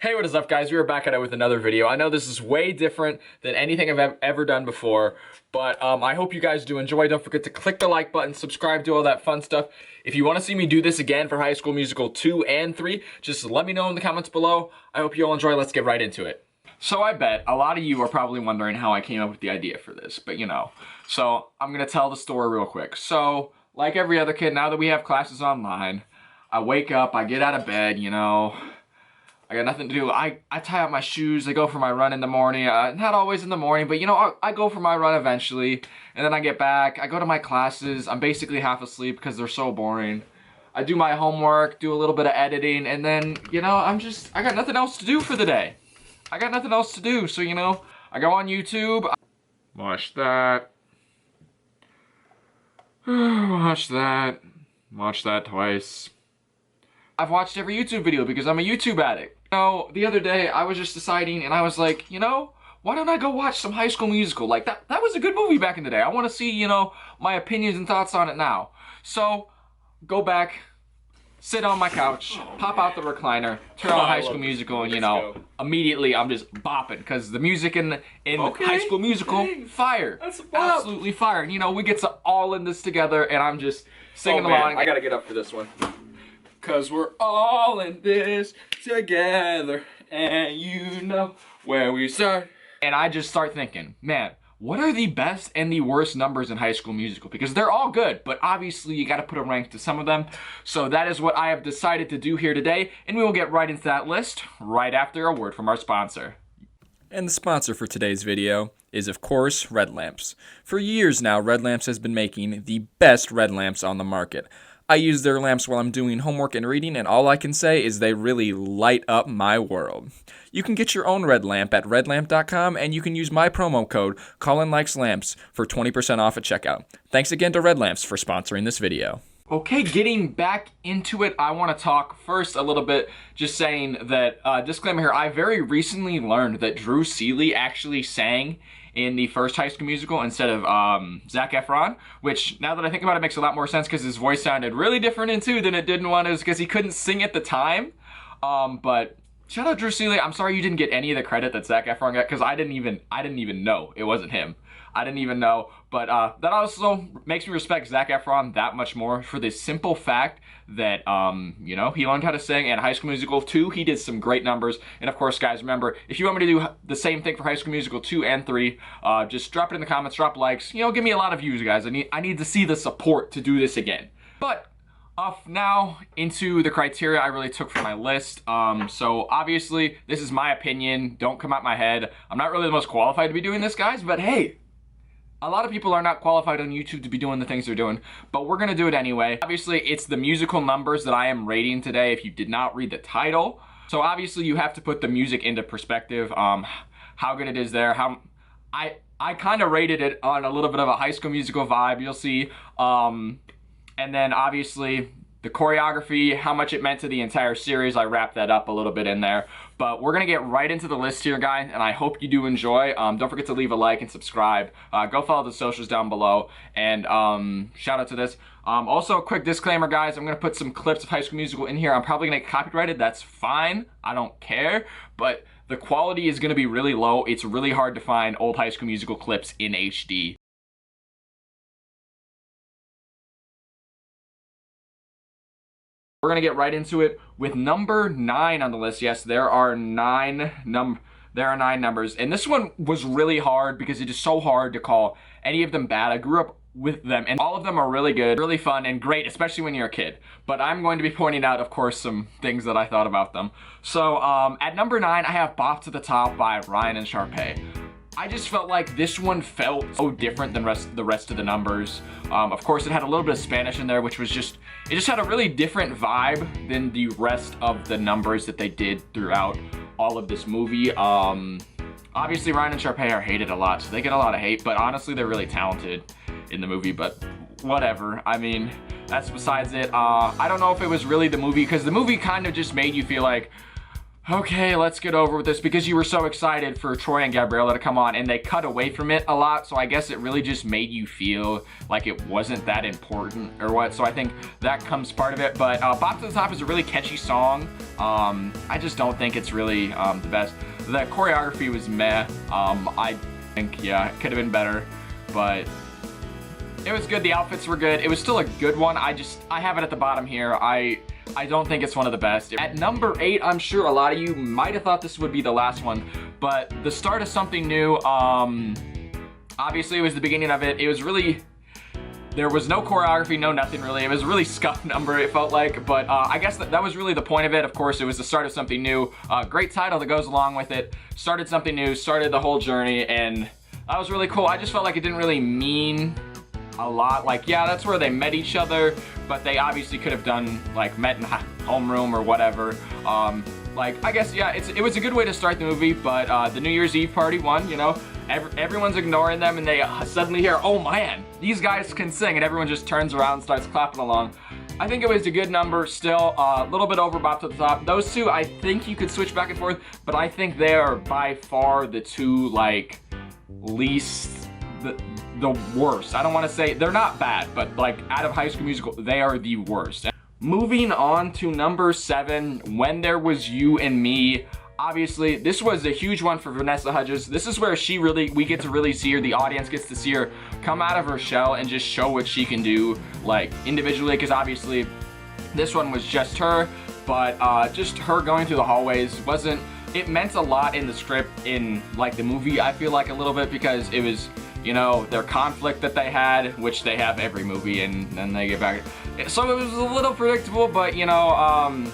Hey, what is up, guys? We are back at it with another video. I know this is way different than anything I've ever done before, but I hope you guys do enjoy. Don't forget to click the like button, subscribe, do all that fun stuff. If you want to see me do this again for High School Musical 2 and 3, just let me know in the comments below. I hope you all enjoy. Let's get right into it. So I bet a lot of you are probably wondering how I came up with the idea for this, but you know. So I'm going to tell the story real quick. So, like every other kid, now that we have classes online, I wake up, I get out of bed, you know. I got nothing to do. I tie up my shoes. I go for my run in the morning. Not always in the morning, but you know, I go for my run eventually. And then I get back. I go to my classes. I'm basically half asleep because they're so boring. I do my homework, do a little bit of editing, and then, you know, I got nothing else to do for the day. I got nothing else to do. So, you know, I go on YouTube. Watch that. Watch that. Watch that twice. I've watched every YouTube video because I'm a YouTube addict. You know, the other day I was just deciding and I was like, you know, why don't I go watch some High School Musical? Like that was a good movie back in the day. I want to see, you know, my opinions and thoughts on it now. So, go back, sit on my couch, pop out the recliner, turn on High School Musical, and you know, immediately I'm just bopping because the music in High School Musical, fire. That's a bop. Absolutely fire. And you know, we get to all in this together and I'm just singing along. I gotta get up for this one. Cause we're all in this together, and you know where we start. And I just start thinking, man, what are the best and the worst numbers in High School Musical? Because they're all good, but obviously you gotta put a rank to some of them. So that is what I have decided to do here today, and we will get right into that list right after a word from our sponsor. And the sponsor for today's video is, of course, Red Lamps. For years now, Red Lamps has been making the best red lamps on the market. I use their lamps while I'm doing homework and reading, and all I can say is they really light up my world. You can get your own red lamp at redlamp.com, and you can use my promo code ColinLikesLamps for 20% off at checkout. Thanks again to Red Lamps for sponsoring this video. Okay, getting back into it, I want to talk first a little bit, just saying that, disclaimer here, I very recently learned that Drew Seeley actually sang in the first High School Musical instead of Zac Efron, which now that I think about it makes a lot more sense because his voice sounded really different in 2 than it did in 1. It was because he couldn't sing at the time. But shout out Drew Seeley. I'm sorry you didn't get any of the credit that Zac Efron got because I didn't even know it wasn't him. I didn't even know, but that also makes me respect Zac Efron that much more for the simple fact that, you know, he learned how to sing, and High School Musical 2, he did some great numbers. And of course, guys, remember, if you want me to do the same thing for High School Musical 2 and 3, just drop it in the comments, drop likes, you know, give me a lot of views, guys. I need to see the support to do this again. But off now into the criteria I really took for my list. So obviously, this is my opinion. Don't come out my head. I'm not really the most qualified to be doing this, guys, but hey, a lot of people are not qualified on YouTube to be doing the things they're doing, but we're gonna do it anyway. Obviously, it's the musical numbers that I am rating today if you did not read the title. So obviously, you have to put the music into perspective, how good it is there, how... I kind of rated it on a little bit of a High School Musical vibe, you'll see. And then obviously, the choreography, how much it meant to the entire series, I wrapped that up a little bit in there. But we're gonna get right into the list here, guys, and I hope you do enjoy. Don't forget to leave a like and subscribe. Go follow the socials down below, and shout out to this. Also, a quick disclaimer, guys, I'm gonna put some clips of High School Musical in here. I'm probably gonna get copyrighted, that's fine, I don't care, but the quality is gonna be really low. It's really hard to find old High School Musical clips in HD. We're gonna get right into it with number 9 on the list. Yes, there are 9 numbers, and this one was really hard because it is so hard to call any of them bad. I grew up with them, and all of them are really good, really fun, and great, especially when you're a kid. But I'm going to be pointing out, of course, some things that I thought about them. So, at number 9, I have "Bop to the Top" by Ryan and SHARPE. I just felt like this one felt so different than the rest of the numbers. Of course, it had a little bit of Spanish in there, which was it just had a really different vibe than the rest of the numbers that they did throughout all of this movie. Obviously, Ryan and SHARPE are hated a lot, so they get a lot of hate, but honestly, they're really talented in the movie, but whatever. I mean, that's besides it. I don't know if it was really the movie, because the movie kind of just made you feel like, okay, let's get over with this, because you were so excited for Troy and Gabriella to come on, and they cut away from it a lot, so I guess it really just made you feel like it wasn't that important or what, so I think that comes part of it. But Bop to the Top is a really catchy song. I just don't think it's really the best. The choreography was meh. I think, yeah, it could have been better, but it was good. The outfits were good. It was still a good one. I have it at the bottom here. I don't think it's one of the best. At number 8, I'm sure a lot of you might have thought this would be the last one, but the start of something new. Obviously it was the beginning of it. It was really, there was no choreography, no nothing really. It was a really scuffed number, it felt like, but I guess that was really the point of it. Of course, it was the start of something new. Great title that goes along with it. Started something new, started the whole journey, and that was really cool. I just felt like it didn't really mean a lot. Like, yeah, that's where they met each other, but they obviously could have done, like, met in homeroom or whatever. Like, I guess, yeah, it was a good way to start the movie, but the New Year's Eve party won, you know? Everyone's ignoring them, and they suddenly hear, oh man, these guys can sing, and everyone just turns around and starts clapping along. I think it was a good number still, a little bit over Bop to the Top. Those two, I think you could switch back and forth, but I think they are by far the two, like, least, the worst. I don't want to say, they're not bad, but like, out of High School Musical, they are the worst. Moving on to number 7, When There Was You and Me. Obviously, this was a huge one for Vanessa Hudgens. This is where we get to really see her, the audience gets to see her come out of her shell and just show what she can do, like, individually, because obviously, this one was just her, but just her going through the hallways it meant a lot in the script, in, like, the movie, I feel like, a little bit, because it was, you know, their conflict that they had, which they have every movie, and then they get back. So it was a little predictable, but, you know,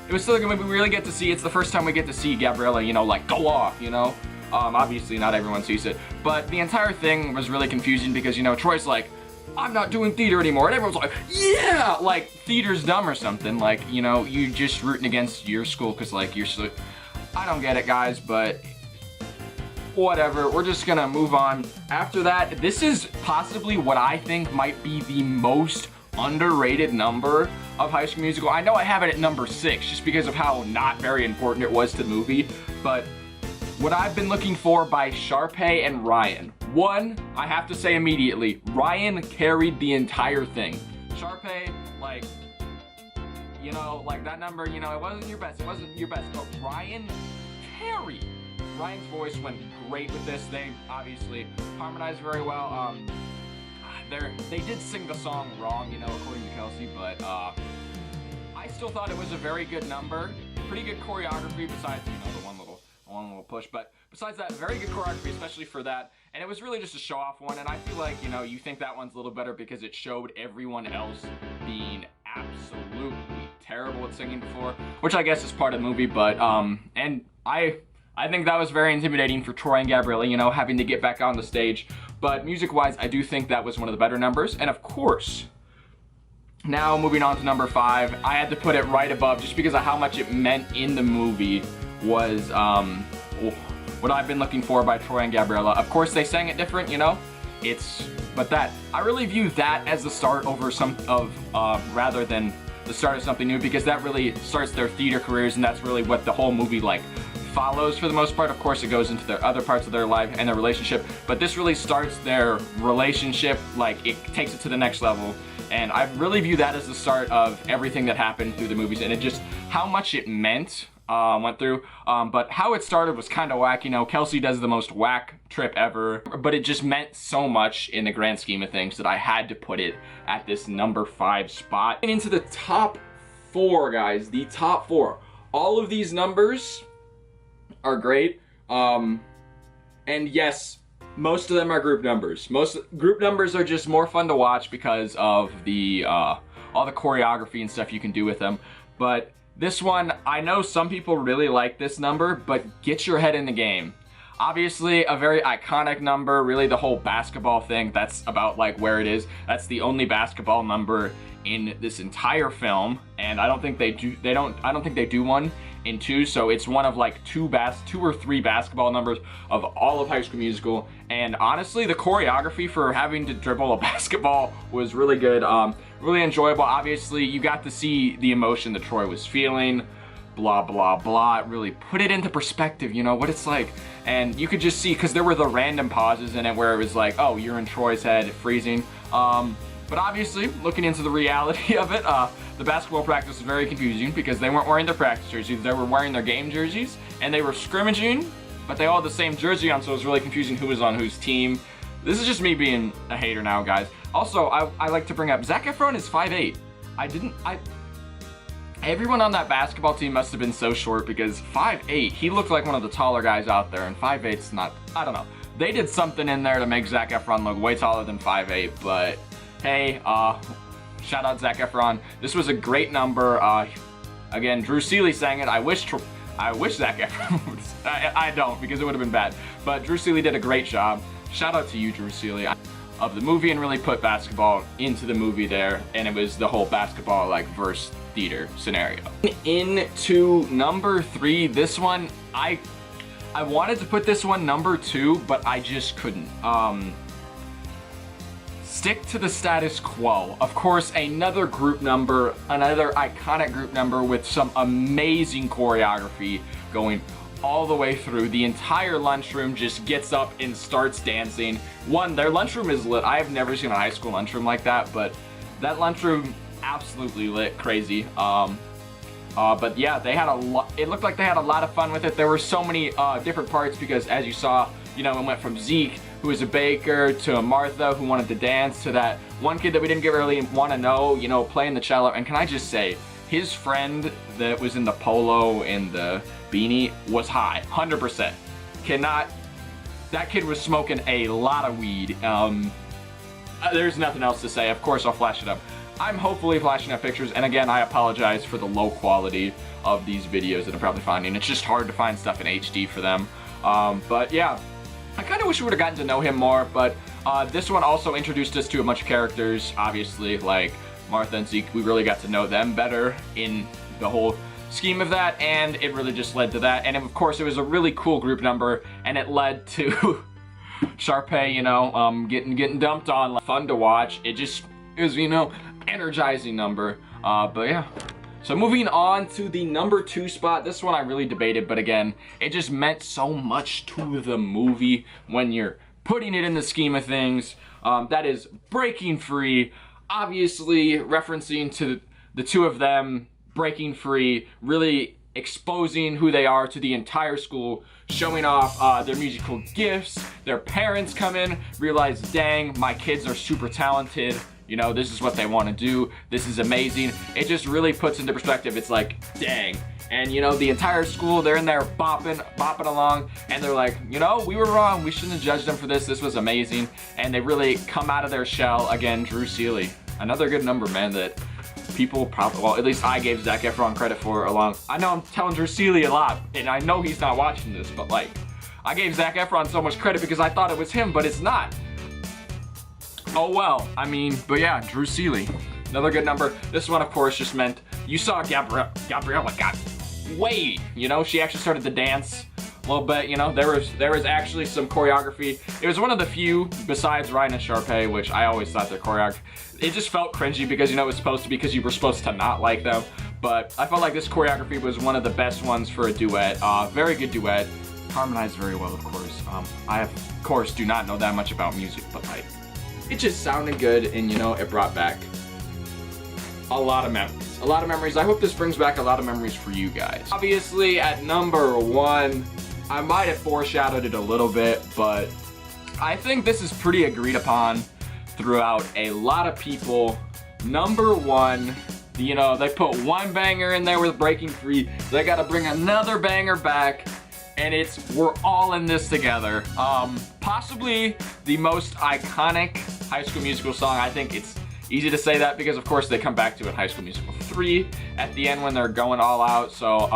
it was still a good movie. We really get to see, it's the first time we get to see Gabriella, you know, like, go off, you know? Obviously not everyone sees it, but the entire thing was really confusing because, you know, Troy's like, I'm not doing theater anymore, and everyone's like, yeah! Like, theater's dumb or something, like, you know, you just rooting against your school because, like, you're so, I don't get it, guys, but whatever, we're just gonna move on. After that, this is possibly what I think might be the most underrated number of High School Musical. I know I have it at number 6 just because of how not very important it was to the movie, but What I've Been Looking For by SHARPE and Ryan. One, I have to say immediately, Ryan carried the entire thing. SHARPE, like, you know, like that number, you know, it wasn't your best, but Ryan carried. Ryan's voice went great with this. They obviously harmonized very well. They did sing the song wrong, you know, according to Kelsey, but I still thought it was a very good number. Pretty good choreography besides, you know, the one little push, but besides that, very good choreography, especially for that. And it was really just a show-off one, and I feel like, you know, you think that one's a little better because it showed everyone else being absolutely terrible at singing before, which I guess is part of the movie, but, and I think that was very intimidating for Troy and Gabriella, you know, having to get back on the stage. But music-wise, I do think that was one of the better numbers. And of course, now moving on to number 5, I had to put it right above just because of how much it meant in the movie was What I've Been Looking For by Troy and Gabriella. Of course, they sang it different, you know, but that, I really view that as the start over rather than the start of something new, because that really starts their theater careers, and that's really what the whole movie, like, follows for the most part. Of course, it goes into their other parts of their life and their relationship, but this really starts their relationship, like, it takes it to the next level, and I really view that as the start of everything that happened through the movies, and it just, how much it meant, went through, but how it started was kind of whack, you know. Kelsey does the most whack trip ever, but it just meant so much in the grand scheme of things that I had to put it at this number 5 spot. And into the top 4, guys, the top 4. All of these numbers are great, and yes, most of them are group numbers. Most group numbers are just more fun to watch because of the all the choreography and stuff you can do with them, but this one, I know some people really like this number, but get your head in the game. Obviously, a very iconic number, really the whole basketball thing, that's about, like, where it is. That's the only basketball number in this entire film, and I don't think they do one in 2, so it's one of, like, 2 or 3 basketball numbers of all of High School Musical. And honestly, the choreography for having to dribble a basketball was really good, really enjoyable. Obviously, you got to see the emotion that Troy was feeling. blah, blah, blah. It really put it into perspective, you know, what it's like. And you could just see, because there were the random pauses in it where it was like, oh, you're in Troy's head, freezing. But obviously, looking into the reality of it, the basketball practice was very confusing because they weren't wearing their practice jerseys, they were wearing their game jerseys, and they were scrimmaging, but they all had the same jersey on, so it was really confusing who was on whose team. This is just me being a hater now, guys. Also, I like to bring up, Zac Efron is 5'8". Everyone on that basketball team must have been so short because 5'8", he looked like one of the taller guys out there, and 5'8's not, I don't know. They did something in there to make Zac Efron look way taller than 5'8", but hey, shout out Zac Efron. This was a great number. Again, Drew Seeley sang it. I wish Zac Efron would. I don't, because it would have been bad. But Drew Seeley did a great job. Shout out to you, Drew Seeley, of the movie, and really put basketball into the movie there. And it was the whole basketball like verse theater scenario. Into number 3, this one I wanted to put this one number 2, but I just couldn't. Stick to the status quo. Of course, another group number, another iconic group number with some amazing choreography going all the way through. The entire lunchroom just gets up and starts dancing. One, their lunchroom is lit. I have never seen a high school lunchroom like that, but that lunchroom absolutely lit, crazy. But yeah, they had a lot. It looked like they had a lot of fun with it. There were so many different parts because, as you saw, you know, it went from Zeke, who was a baker, to Martha, who wanted to dance, to that one kid that we didn't get really want to know, you know, playing the cello. And can I just say, his friend that was in the polo and the beanie was high, 100%. That kid was smoking a lot of weed. There's nothing else to say. Of course, I'll flash it up. I'm hopefully flashing up pictures, and again, I apologize for the low quality of these videos that I'm probably finding. It's just hard to find stuff in HD for them. But yeah, I kind of wish we would have gotten to know him more, but this one also introduced us to a bunch of characters, obviously, like Martha and Zeke. We really got to know them better in the whole scheme of that, and it really just led to that. And of course, it was a really cool group number, and it led to SHARPE, you know, getting dumped on. Like, fun to watch. It was, you know, energizing number. But yeah. So moving on to the number 2 spot. This one I really debated, but again, it just meant so much to the movie when you're putting it in the scheme of things. That is Breaking Free. Obviously referencing to the two of them breaking free, really exposing who they are to the entire school, showing off their musical gifts. Their parents come in, realize, dang, my kids are super talented. You know, this is what they want to do. This is amazing. It just really puts into perspective. It's like, dang. And, you know, the entire school, they're in there bopping along, and they're like, you know, we were wrong. We shouldn't have judged them for this. This was amazing. And they really come out of their shell. Again, Drew Seeley. Another good number, man, that people probably, well, at least I gave Zac Efron credit for along. I know I'm telling Drew Seeley a lot, and I know he's not watching this, but, like, I gave Zac Efron so much credit because I thought it was him, but it's not. Oh well, I mean, but yeah, Drew Seeley, another good number. This one, of course, just meant you saw Gabriella got way, you know, she actually started to dance a little bit, you know, there was actually some choreography. It was one of the few, besides Ryan and SHARPE, which I always thought their choreography, it just felt cringy because, you know, it was supposed to be because you were supposed to not like them, but I felt like this choreography was one of the best ones for a duet. Very good duet, harmonized very well, of course. I, of course, do not know that much about music, but, like, it just sounded good, and, you know, it brought back a lot of memories. A lot of memories. I hope this brings back a lot of memories for you guys. Obviously, at number 1, I might have foreshadowed it a little bit, but I think this is pretty agreed upon throughout a lot of people. Number 1, you know, they put one banger in there with Breaking Free. They gotta bring another banger back, and it's We're All in This Together. Possibly the most iconic High School Musical song. I think it's easy to say that because, of course, they come back to it High School Musical 3 at the end when they're going all out. So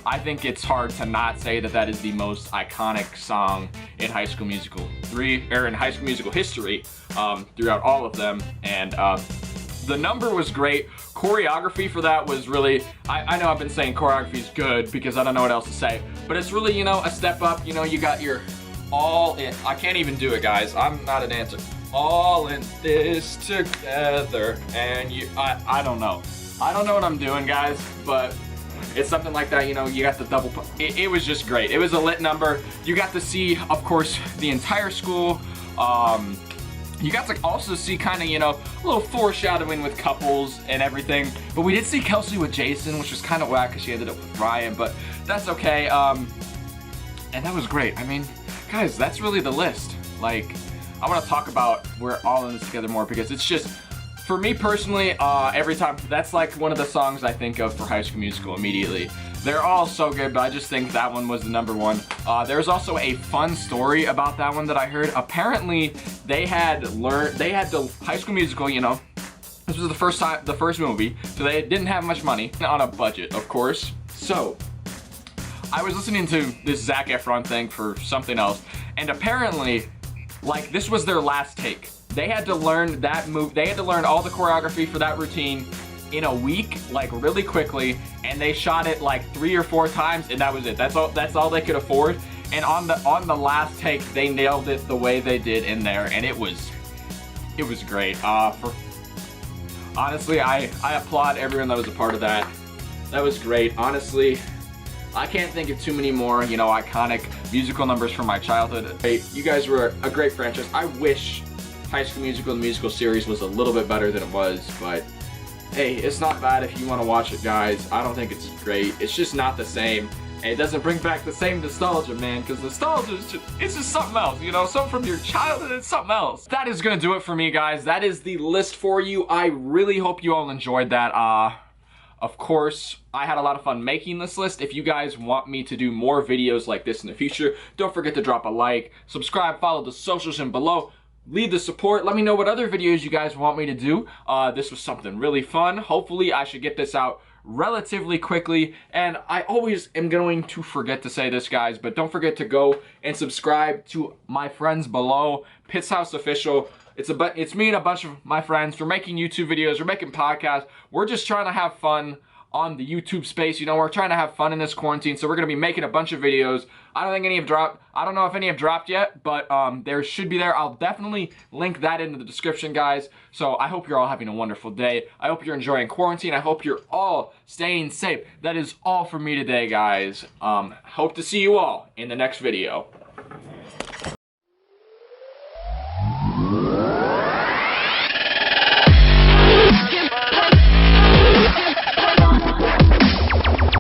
I think it's hard to not say that that is the most iconic song in High School Musical 3, or in High School Musical history, throughout all of them. And the number was great. Choreography for that was really, I know I've been saying choreography is good because I don't know what else to say, but it's really, you know, a step up. You know, you got your all in. I can't even do it, guys. I'm not a dancer. All in this together, and I don't know. I don't know what I'm doing, guys, but It's something like that, you know, you got the double, it was just great. It was a lit number. You got to see, of course, the entire school. You got to also see kind of, you know, a little foreshadowing with couples and everything. But we did see Kelsey with Jason, which was kind of whack because she ended up with Ryan, but that's okay. And that was great. I mean, guys, that's really the list. Like, I want to talk about We're All in This Together more because it's just, for me personally, every time, that's like one of the songs I think of for High School Musical immediately. They're all so good, but I just think that one was the number one. There's also a fun story about that one that I heard. Apparently, they had the High School Musical, you know, this was the first movie, so they didn't have much money on a budget, of course. So, I was listening to this Zac Efron thing for something else, and apparently, like, this was their last take. They had to learn that move. They had to learn all the choreography for that routine in a week, like really quickly, and they shot it like 3 or 4 times, and that was it. That's all they could afford. And on the last take, they nailed it the way they did in there, and it was great. Honestly, I applaud everyone that was a part of that. That was great. Honestly, I can't think of too many more, you know, iconic musical numbers from my childhood. Hey, you guys were a great franchise. I wish High School Musical, the musical series, was a little bit better than it was, but hey, it's not bad if you want to watch it, guys. I don't think it's great. It's just not the same. And it doesn't bring back the same nostalgia, man, because nostalgia is just something else, you know? Something from your childhood, it's something else. That is going to do it for me, guys. That is the list for you. I really hope you all enjoyed that. Of course, I had a lot of fun making this list. If you guys want me to do more videos like this in the future, don't forget to drop a like, subscribe, follow the socials in below. Leave the support. Let me know what other videos you guys want me to do. This was something really fun. Hopefully, I should get this out relatively quickly. And I always am going to forget to say this, guys, but don't forget to go and subscribe to my friends below, Pitts House Official. It's me and a bunch of my friends. We're making YouTube videos. We're making podcasts. We're just trying to have fun on the YouTube space. You know, we're trying to have fun in this quarantine, so we're going to be making a bunch of videos. I don't think any have dropped. I don't know if any have dropped yet, but there should be there. I'll definitely link that into the description, guys. So I hope you're all having a wonderful day. I hope you're enjoying quarantine. I hope you're all staying safe. That is all for me today, guys. Hope to see you all in the next video.